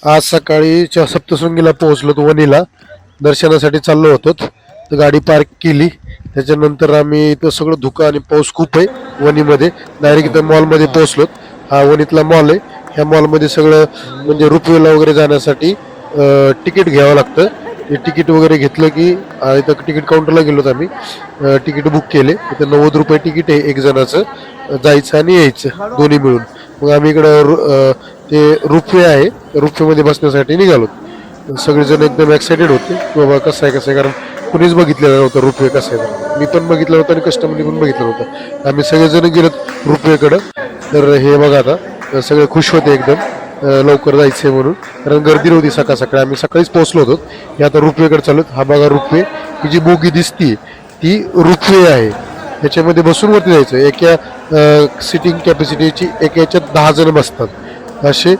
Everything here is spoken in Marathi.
आज सकाळी सप्तशृंगीला पोहोचलो वणीला दर्शनासाठी चाललो होतो तर गाडी पार्क केली. त्याच्यानंतर आम्ही इथं सगळं धुकं आणि पाऊस खूप आहे वणीमध्ये. डायरेक्ट इथं मॉलमध्ये पोहोचलो. हा वणीतला मॉल आहे. ह्या मॉलमध्ये सगळं म्हणजे रुपवेला वगैरे जाण्यासाठी तिकीट घ्यावं लागतं. ते तिकीट वगैरे घेतलं की इथं तिकीट काउंटरला गेलो तर आम्ही तिकीट बुक केले. इथं 90 रुपये तिकीट आहे एक जणाचं, जायचं आणि यायचं दोन्ही मिळून. मग आम्ही इकडं ते रुपवे आहे, रुपवेमध्ये बसण्यासाठी निघालो. सगळेजण एकदम एक्सायटेड होते की बाबा कसं आहे, कारण कुणीच बघितलेलं नव्हतं रुपवे कसं आहे. मी पण बघितलं नव्हतं आणि कस्टमरनी पण बघितलं नव्हतं. आम्ही सगळेजण गेलो रुपवेकडं. तर हे बघा आता सगळे खुश होते एकदम लवकर जायचंय म्हणून, कारण गर्दी नव्हती सकाळ सकाळी. आम्ही सकाळीच पोहोचलो होतो. हे आता रुपवेकडे चालू. हा बघा रुपवे, ही जी बोगी दिसती ती रुपवे आहे. त्याच्यामध्ये बसून वरती जायचं. एका सिटिंग कॅपॅसिटीची एका याच्यात 10 जण बसतात. असे